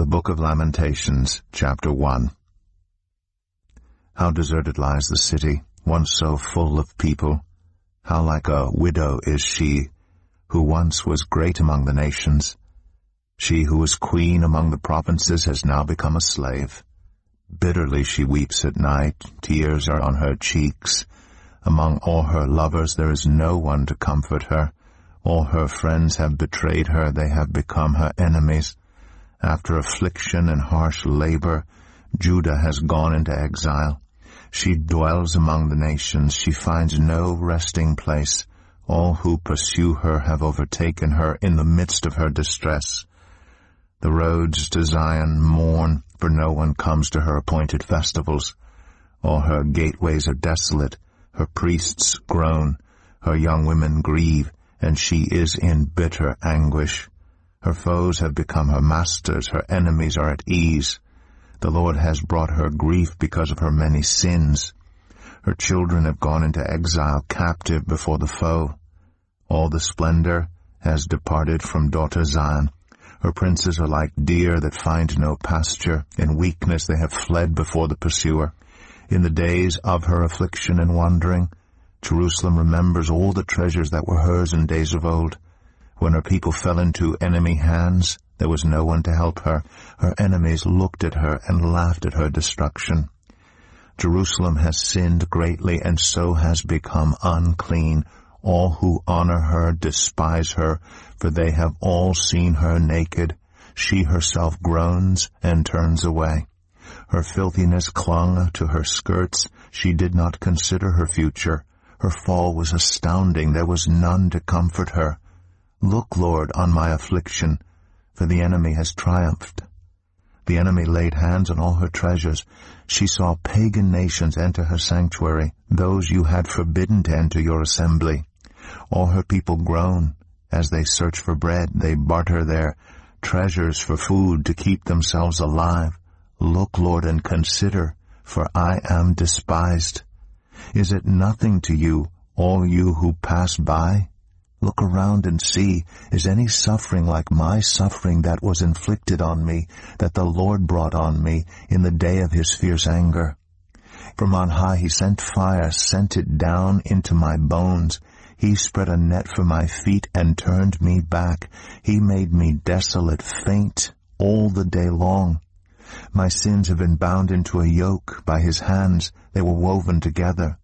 The Book of Lamentations, chapter 1. How deserted lies the city, once so full of people. How like a widow is she, who once was great among the nations. She who was queen among the provinces has now become a slave. Bitterly she weeps at night, tears are on her cheeks. Among all her lovers there is no one to comfort her. All her friends have betrayed her, they have become her enemies. After affliction and harsh labor, Judah has gone into exile. She dwells among the nations. She finds no resting place. All who pursue her have overtaken her in the midst of her distress. The roads to Zion mourn, for no one comes to her appointed festivals. All her gateways are desolate. Her priests groan. Her young women grieve, and she is in bitter anguish. Her foes have become her masters, her enemies are at ease. The Lord has brought her grief because of her many sins. Her children have gone into exile, captive before the foe. All the splendor has departed from daughter Zion. Her princes are like deer that find no pasture. In weakness they have fled before the pursuer. In the days of her affliction and wandering, Jerusalem remembers all the treasures that were hers in days of old. When her people fell into enemy hands, there was no one to help her. Her enemies looked at her and laughed at her destruction. Jerusalem has sinned greatly and so has become unclean. All who honor her despise her, for they have all seen her naked. She herself groans and turns away. Her filthiness clung to her skirts. She did not consider her future. Her fall was astounding. There was none to comfort her. Look, Lord, on my affliction, for the enemy has triumphed. The enemy laid hands on all her treasures. She saw pagan nations enter her sanctuary, those you had forbidden to enter your assembly. All her people groan as they search for bread. They barter their treasures for food to keep themselves alive. Look, Lord, and consider, for I am despised. Is it nothing to you, all you who pass by? Look around and see, is any suffering like my suffering that was inflicted on me, that the Lord brought on me in the day of his fierce anger? From on high he sent fire, sent it down into my bones. He spread a net for my feet and turned me back. He made me desolate, faint, all the day long. My sins have been bound into a yoke by his hands. They were woven together.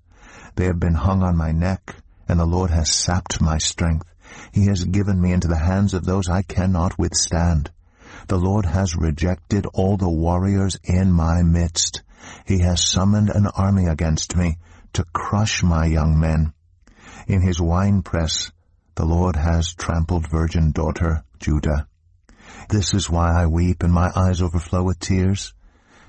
They have been hung on my neck, and the Lord has sapped my strength. He has given me into the hands of those I cannot withstand. The Lord has rejected all the warriors in my midst. He has summoned an army against me to crush my young men. In his winepress the Lord has trampled virgin daughter Judah. This is why I weep, and my eyes overflow with tears.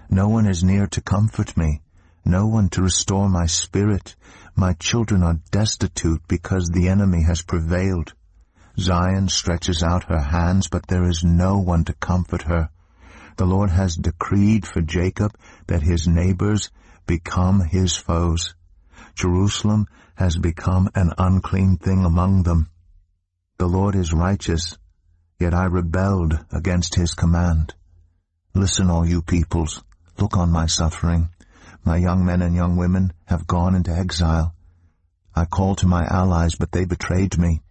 No one is near to comfort me, no one to restore my spirit. My children are destitute because the enemy has prevailed. Zion stretches out her hands, but there is no one to comfort her. The Lord has decreed for Jacob that his neighbors become his foes. Jerusalem has become an unclean thing among them. The Lord is righteous, yet I rebelled against his command. Listen, all you peoples, look on my suffering. My young men and young women have gone into exile. I called to my allies, but they betrayed me.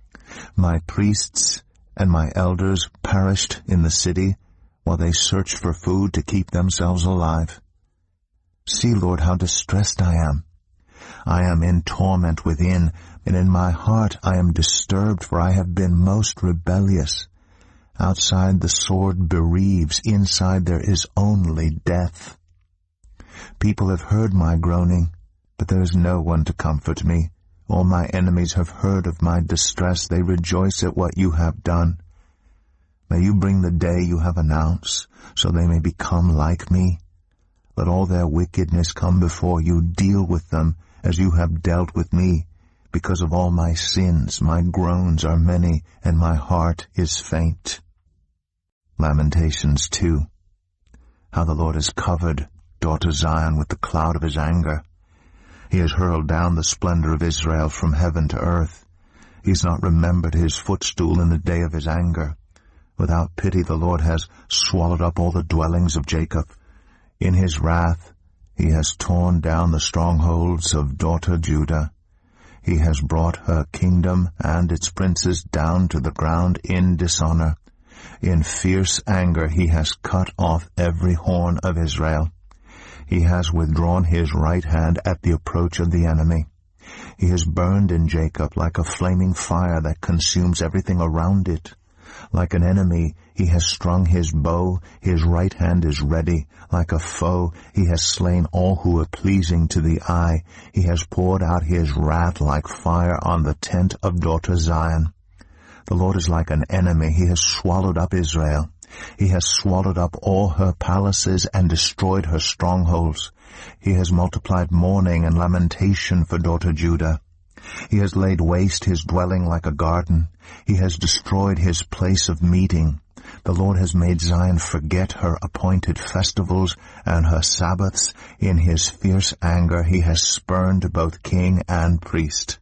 My priests and my elders perished in the city while they searched for food to keep themselves alive. See, Lord, how distressed I am. I am in torment within, and in my heart I am disturbed, for I have been most rebellious. Outside the sword bereaves, inside there is only death. People have heard my groaning, but there is no one to comfort me. All my enemies have heard of my distress. They rejoice at what you have done. May you bring the day you have announced, so they may become like me. Let all their wickedness come before you. Deal with them as you have dealt with me. Because of all my sins, my groans are many, and my heart is faint. Lamentations 2. How the Lord has covered daughter Zion with the cloud of his anger. He has hurled down the splendor of Israel from heaven to earth. He has not remembered his footstool in the day of his anger. Without pity the Lord has swallowed up all the dwellings of Jacob. In his wrath he has torn down the strongholds of daughter Judah. He has brought her kingdom and its princes down to the ground in dishonor. In fierce anger he has cut off every horn of Israel. He has withdrawn his right hand at the approach of the enemy. He has burned in Jacob like a flaming fire that consumes everything around it. Like an enemy, he has strung his bow, his right hand is ready. Like a foe, he has slain all who are pleasing to the eye. He has poured out his wrath like fire on the tent of daughter Zion. The Lord is like an enemy. He has swallowed up Israel. He has swallowed up all her palaces and destroyed her strongholds. He has multiplied mourning and lamentation for daughter Judah. He has laid waste his dwelling like a garden. He has destroyed his place of meeting. The Lord has made Zion forget her appointed festivals and her Sabbaths. In his fierce anger he has spurned both king and priest.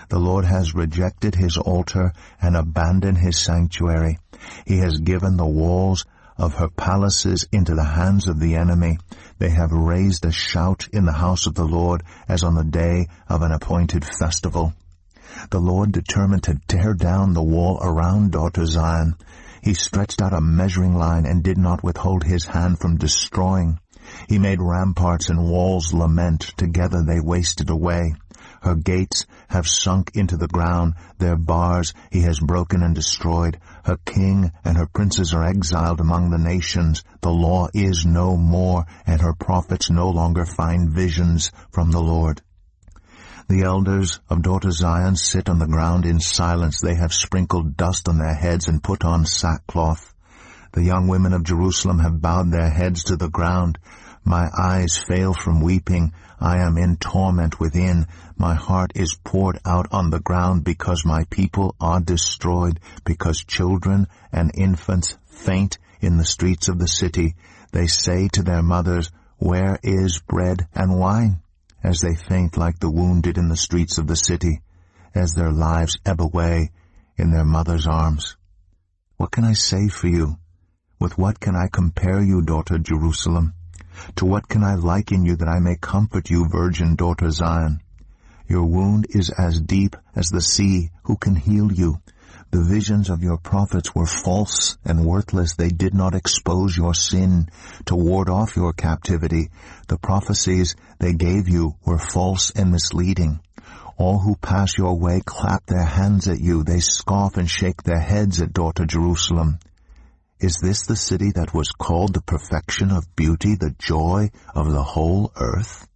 The Lord has rejected his altar and abandoned his sanctuary. He has given the walls of her palaces into the hands of the enemy. They have raised a shout in the house of the Lord as on the day of an appointed festival. The Lord determined to tear down the wall around daughter Zion. He stretched out a measuring line and did not withhold his hand from destroying. He made ramparts and walls lament. Together they wasted away. Her gates have sunk into the ground. Their bars he has broken and destroyed. Her king and her princes are exiled among the nations. The law is no more, and her prophets no longer find visions from the Lord. The elders of daughter Zion sit on the ground in silence. They have sprinkled dust on their heads and put on sackcloth. The young women of Jerusalem have bowed their heads to the ground. My eyes fail from weeping. I am in torment within. My heart is poured out on the ground because my people are destroyed, because children and infants faint in the streets of the city. They say to their mothers, "Where is bread and wine?" as they faint like the wounded in the streets of the city, as their lives ebb away in their mother's arms. What can I say for you? With what can I compare you, daughter Jerusalem? To what can I liken you that I may comfort you, virgin daughter Zion? Your wound is as deep as the sea. Who can heal you? The visions of your prophets were false and worthless. They did not expose your sin to ward off your captivity. The prophecies they gave you were false and misleading. All who pass your way clap their hands at you. They scoff and shake their heads at daughter Jerusalem. Is this the city that was called the perfection of beauty, the joy of the whole earth?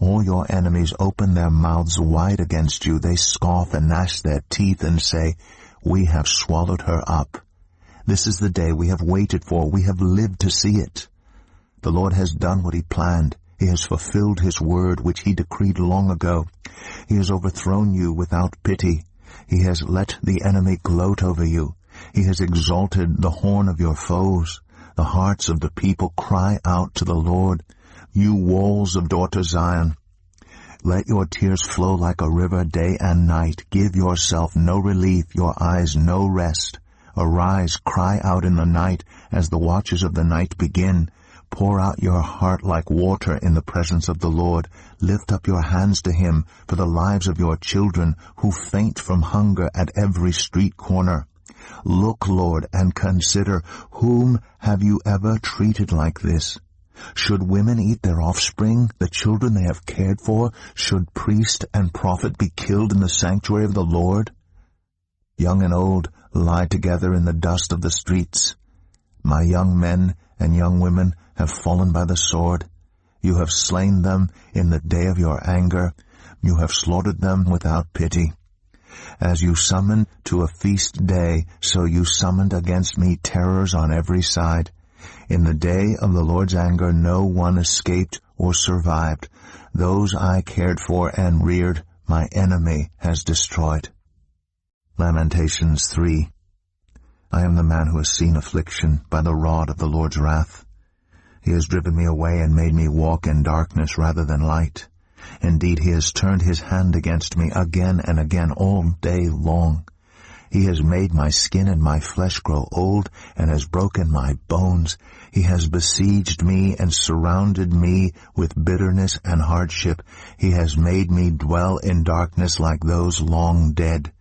All your enemies open their mouths wide against you. They scoff and gnash their teeth and say, "We have swallowed her up." This is the day we have waited for. We have lived to see it. The Lord has done what he planned. He has fulfilled his word, which he decreed long ago. He has overthrown you without pity. He has let the enemy gloat over you. He has exalted the horn of your foes. The hearts of the people cry out to the Lord. You walls of daughter Zion, let your tears flow like a river day and night. Give yourself no relief, your eyes no rest. Arise, cry out in the night as the watches of the night begin. Pour out your heart like water in the presence of the Lord. Lift up your hands to him for the lives of your children who faint from hunger at every street corner. Look, Lord, and consider, whom have you ever treated like this? Should women eat their offspring, the children they have cared for? Should priest and prophet be killed in the sanctuary of the Lord? Young and old lie together in the dust of the streets. My young men and young women have fallen by the sword. You have slain them in the day of your anger. You have slaughtered them without pity. As you summoned to a feast day, so you summoned against me terrors on every side. In the day of the Lord's anger no one escaped or survived. Those I cared for and reared, my enemy has destroyed. Lamentations 3. I am the man who has seen affliction by the rod of the Lord's wrath. He has driven me away and made me walk in darkness rather than light. Indeed, he has turned his hand against me again and again all day long. He has made my skin and my flesh grow old, and has broken my bones. He has besieged me and surrounded me with bitterness and hardship. He has made me dwell in darkness like those long dead.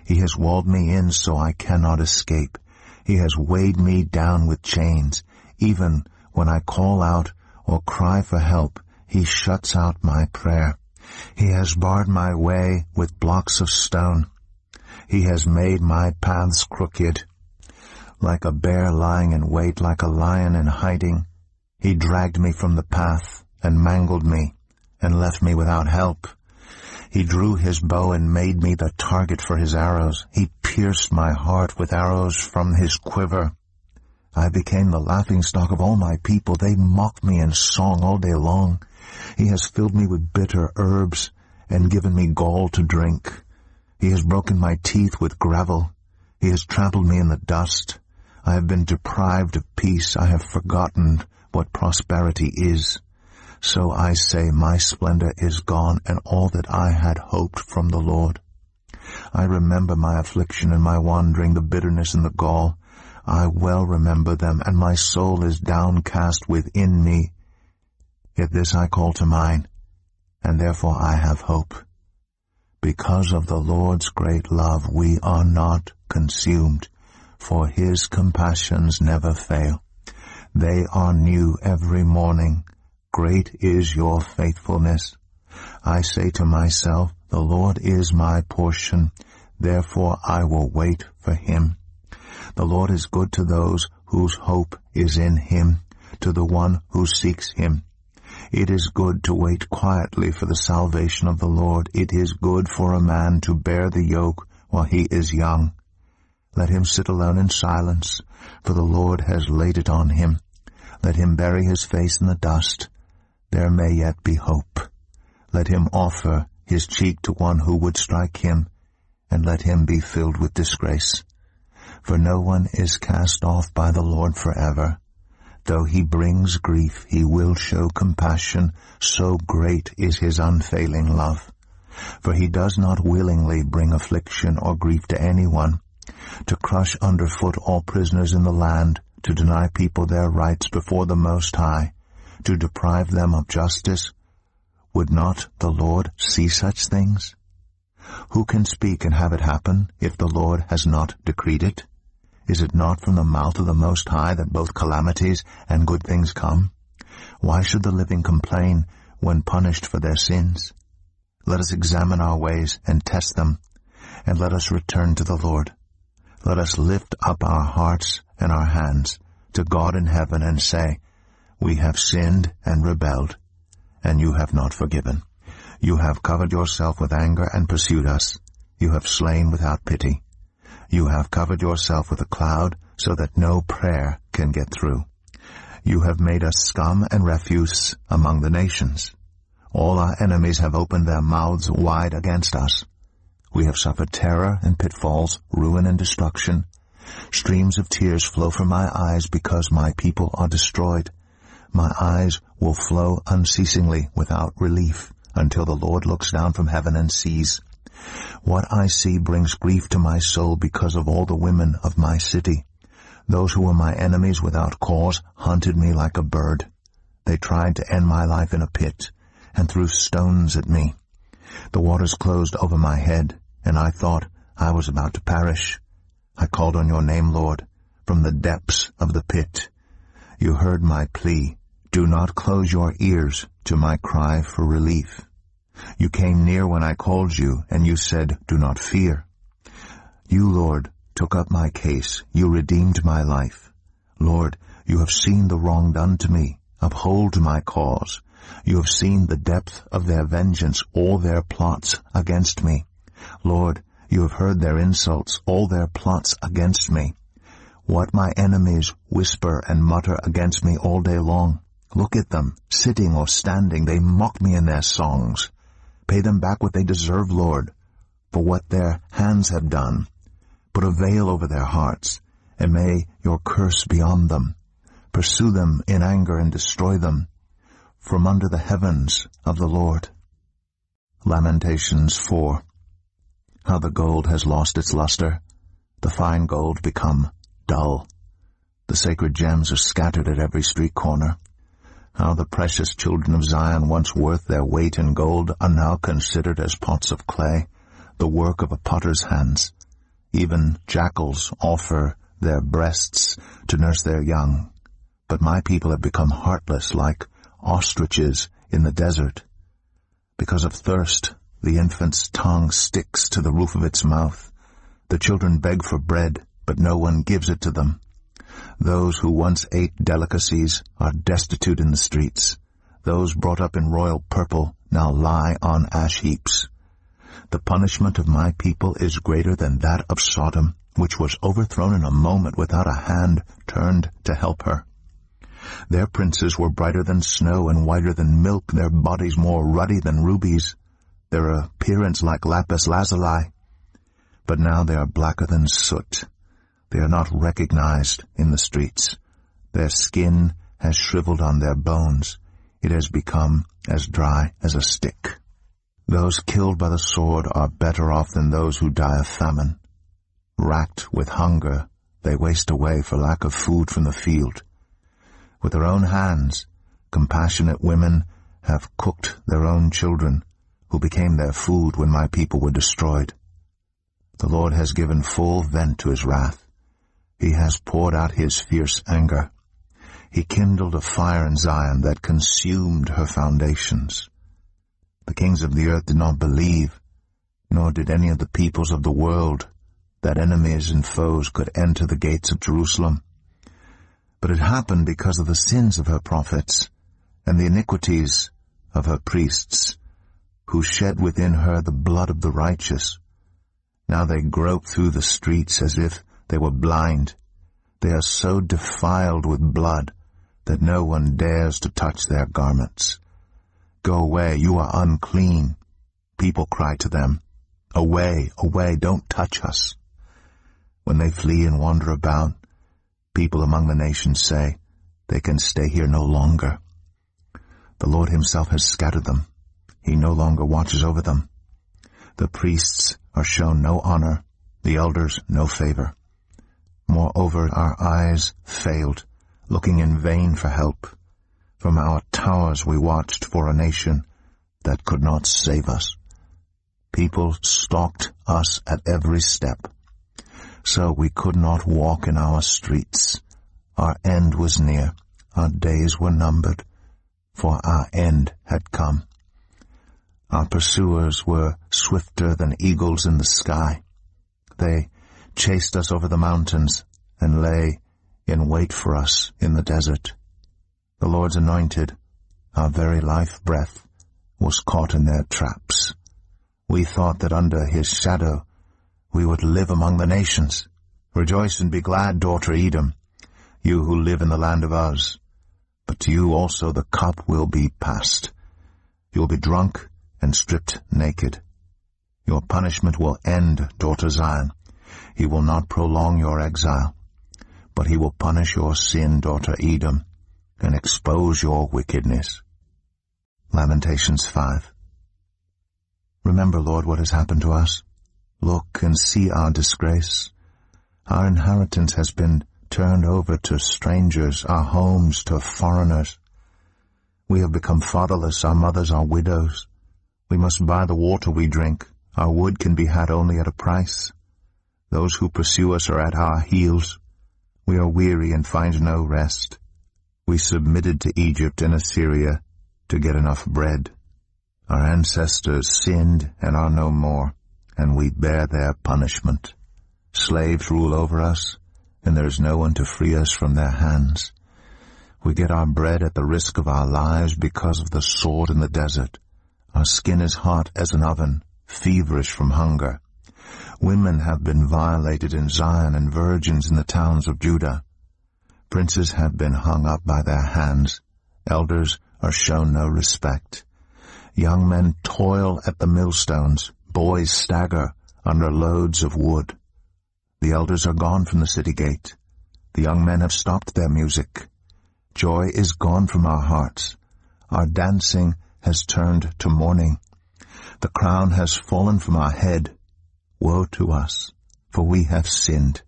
He has walled me in so I cannot escape. He has weighed me down with chains. Even when I call out or cry for help, he shuts out my prayer. He has barred my way with blocks of stone. He has made my paths crooked. Like a bear lying in wait, like a lion in hiding, he dragged me from the path and mangled me and left me without help. He drew his bow and made me the target for his arrows. He pierced my heart with arrows from his quiver. I became the laughingstock of all my people. They mocked me in song all day long. He has filled me with bitter herbs and given me gall to drink. He has broken my teeth with gravel. He has trampled me in the dust. I have been deprived of peace. I have forgotten what prosperity is. So I say, my splendor is gone, and all that I had hoped from the Lord. I remember my affliction and my wandering, the bitterness and the gall. I well remember them, and my soul is downcast within me. Yet this I call to mind, and therefore I have hope. Because of the Lord's great love we are not consumed, for his compassions never fail. They are new every morning. Great is your faithfulness. I say to myself, the Lord is my portion, therefore I will wait for him. The Lord is good to those whose hope is in him, to the one who seeks him. It is good to wait quietly for the salvation of the Lord. It is good for a man to bear the yoke while he is young. Let him sit alone in silence, for the Lord has laid it on him. Let him bury his face in the dust. There may yet be hope. Let him offer his cheek to one who would strike him, and let him be filled with disgrace. For no one is cast off by the Lord forever. Though he brings grief, he will show compassion, so great is his unfailing love. For he does not willingly bring affliction or grief to anyone, to crush underfoot all prisoners in the land, to deny people their rights before the Most High, to deprive them of justice. Would not the Lord see such things? Who can speak and have it happen if the Lord has not decreed it? Is it not from the mouth of the Most High that both calamities and good things come? Why should the living complain when punished for their sins? Let us examine our ways and test them, and let us return to the Lord. Let us lift up our hearts and our hands to God in heaven and say, we have sinned and rebelled, and you have not forgiven. You have covered yourself with anger and pursued us. You have slain without pity. You have covered yourself with a cloud so that no prayer can get through. You have made us scum and refuse among the nations. All our enemies have opened their mouths wide against us. We have suffered terror and pitfalls, ruin and destruction. Streams of tears flow from my eyes because my people are destroyed. My eyes will flow unceasingly without relief until the Lord looks down from heaven and sees. What I see brings grief to my soul because of all the women of my city. Those who were my enemies without cause hunted me like a bird. They tried to end my life in a pit and threw stones at me. The waters closed over my head, and I thought I was about to perish. I called on your name, Lord, from the depths of the pit. You heard my plea. Do not close your ears to my cry for relief. You came near when I called you, and you said, do not fear. You, Lord, took up my case. You redeemed my life. Lord, you have seen the wrong done to me. Uphold my cause. You have seen the depth of their vengeance, all their plots against me. Lord, you have heard their insults, all their plots against me. What my enemies whisper and mutter against me all day long. Look at them, sitting or standing, they mock me in their songs. Pay them back what they deserve, Lord, for what their hands have done. Put a veil over their hearts, and may your curse be on them. Pursue them in anger and destroy them from under the heavens of the Lord. Lamentations 4. How the gold has lost its luster, the fine gold become dull. The sacred gems are scattered at every street corner. How the precious children of Zion, once worth their weight in gold, are now considered as pots of clay, the work of a potter's hands. Even jackals offer their breasts to nurse their young. But my people have become heartless like ostriches in the desert. Because of thirst, the infant's tongue sticks to the roof of its mouth. The children beg for bread, but no one gives it to them. Those who once ate delicacies are destitute in the streets. Those brought up in royal purple now lie on ash heaps. The punishment of my people is greater than that of Sodom, which was overthrown in a moment without a hand turned to help her. Their princes were brighter than snow and whiter than milk, their bodies more ruddy than rubies, their appearance like lapis lazuli. But now they are blacker than soot. They are not recognized in the streets. Their skin has shriveled on their bones. It has become as dry as a stick. Those killed by the sword are better off than those who die of famine. Racked with hunger, they waste away for lack of food from the field. With their own hands, compassionate women have cooked their own children, who became their food when my people were destroyed. The Lord has given full vent to his wrath. He has poured out his fierce anger. He kindled a fire in Zion that consumed her foundations. The kings of the earth did not believe, nor did any of the peoples of the world, that enemies and foes could enter the gates of Jerusalem. But it happened because of the sins of her prophets and the iniquities of her priests, who shed within her the blood of the righteous. Now they grope through the streets as if they were blind. They are so defiled with blood that no one dares to touch their garments. Go away, you are unclean. People cry to them, away, away, don't touch us. When they flee and wander about, people among the nations say, they can stay here no longer. The Lord himself has scattered them. He no longer watches over them. The priests are shown no honor, the elders no favor. Moreover, our eyes failed, looking in vain for help. From our towers we watched for a nation that could not save us. People stalked us at every step. So we could not walk in our streets. Our end was near. Our days were numbered, for our end had come. Our pursuers were swifter than eagles in the sky. They chased us over the mountains and lay in wait for us in the desert. The Lord's anointed, our very life breath, was caught in their traps. We thought that under his shadow we would live among the nations. Rejoice and be glad, daughter Edom, you who live in the land of Uz. But to you also the cup will be passed. You will be drunk and stripped naked. Your punishment will end, daughter Zion. He will not prolong your exile, but he will punish your sin, daughter Edom, and expose your wickedness. Lamentations 5. Remember, Lord, what has happened to us. Look and see our disgrace. Our inheritance has been turned over to strangers, our homes to foreigners. We have become fatherless, our mothers are widows. We must buy the water we drink. Our wood can be had only at a price. Those who pursue us are at our heels. We are weary and find no rest. We submitted to Egypt and Assyria to get enough bread. Our ancestors sinned and are no more, and we bear their punishment. Slaves rule over us, and there is no one to free us from their hands. We get our bread at the risk of our lives because of the sword in the desert. Our skin is hot as an oven, feverish from hunger. Women have been violated in Zion and virgins in the towns of Judah. Princes have been hung up by their hands. Elders are shown no respect. Young men toil at the millstones. Boys stagger under loads of wood. The elders are gone from the city gate. The young men have stopped their music. Joy is gone from our hearts. Our dancing has turned to mourning. The crown has fallen from our head. Woe to us! for we have sinned.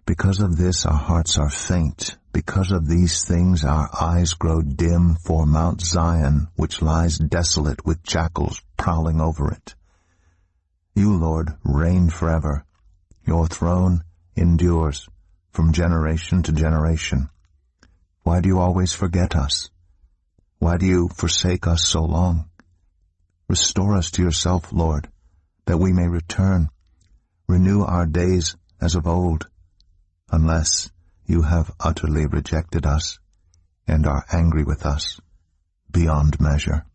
Because of this our hearts are faint. Because of these things our eyes grow dim for Mount Zion, which lies desolate with jackals prowling over it. You, Lord, reign forever. Your throne endures from generation to generation. Why do you always forget us? Why do you forsake us so long? Restore us to yourself, Lord, that we may return. Renew our days as of old, unless you have utterly rejected us and are angry with us beyond measure.